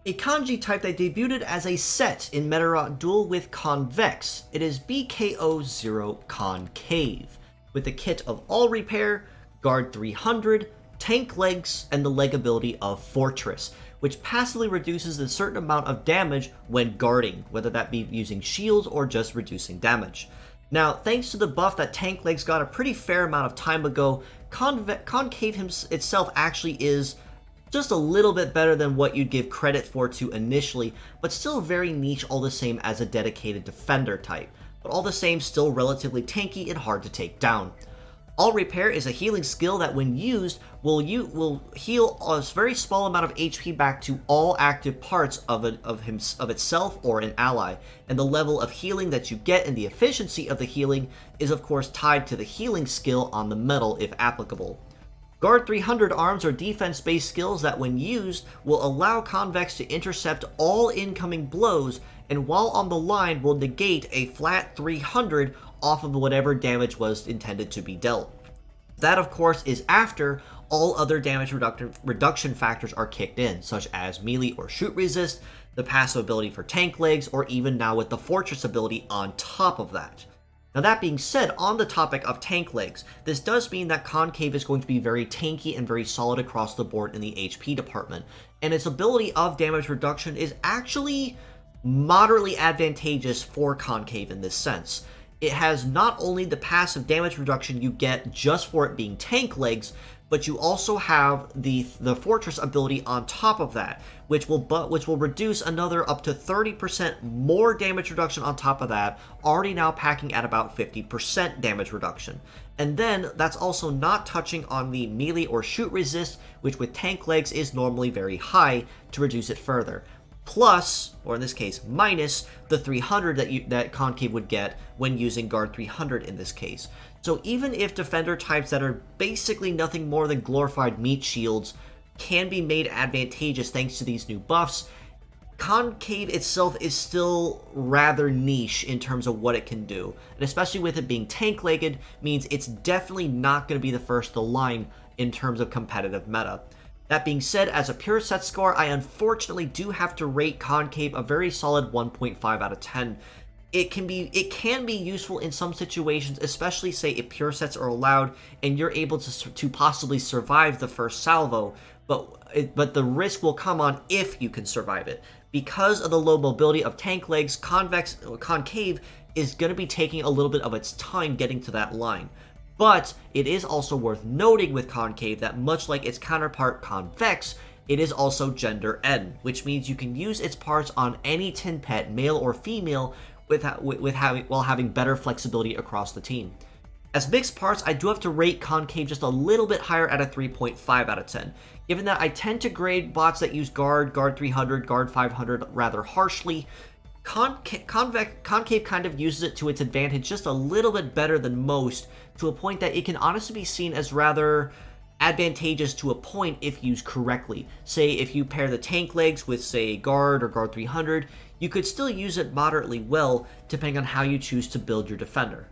A kanji type that debuted as a set in Medarot Duel with Convex. It is BKO00 Concave, with a kit of all repair, guard 300, tank legs, and the leg ability of Fortress, which passively reduces a certain amount of damage when guarding, whether that be using shields or just reducing damage. Now, thanks to the buff that tank legs got a pretty fair amount of time ago, Concave itself actually is just a little bit better than what you'd give credit for to initially, but still very niche all the same as a dedicated defender type, but all the same still relatively tanky and hard to take down. All Repair is a healing skill that when used will heal a very small amount of HP back to all active parts of itself or an ally, and the level of healing that you get and the efficiency of the healing is of course tied to the healing skill on the medal if applicable. Guard 300 arms are defense-based skills that when used will allow Convex to intercept all incoming blows, and while on the line will negate a flat 300 off of whatever damage was intended to be dealt. That of course is after all other damage reduction factors are kicked in, such as melee or shoot resist, the passive ability for tank legs, or even now with the Fortress ability on top of that. Now that being said, on the topic of tank legs, this does mean that Concave is going to be very tanky and very solid across the board in the HP department, and its ability of damage reduction is actually moderately advantageous for Concave in this sense. It has not only the passive damage reduction you get just for it being tank legs, but you also have the Fortress ability on top of that, which will reduce another up to 30% more damage reduction on top of that, already now packing at about 50% damage reduction. And then that's also not touching on the melee or shoot resist, which with tank legs is normally very high, to reduce it further. Plus, or in this case, minus the 300 that Concave would get when using guard 300 in this case. So even if defender types that are basically nothing more than glorified meat shields can be made advantageous thanks to these new buffs, Concave itself is still rather niche in terms of what it can do. And especially with it being tank-legged, means it's definitely not going to be the first of the line in terms of competitive meta. That being said, as a pure set score, I unfortunately do have to rate Concave a very solid 1.5 out of 10. It can be useful in some situations, especially say if pure sets are allowed and you're able to possibly survive the first salvo, but the risk will come on if you can survive it. Because of the low mobility of tank legs, Concave is going to be taking a little bit of its time getting to that line. But it is also worth noting with Concave that much like its counterpart Convex, it is also gender N, which means you can use its parts on any tin pet, male or female, while having better flexibility across the team. As mixed parts, I do have to rate Concave just a little bit higher at a 3.5 out of 10, given that I tend to grade bots that use guard 300, guard 500 rather harshly. Concave kind of uses it to its advantage just a little bit better than most, to a point that it can honestly be seen as rather advantageous to a point if used correctly. Say if you pair the tank legs with say guard or guard 300, you could still use it moderately well depending on how you choose to build your defender.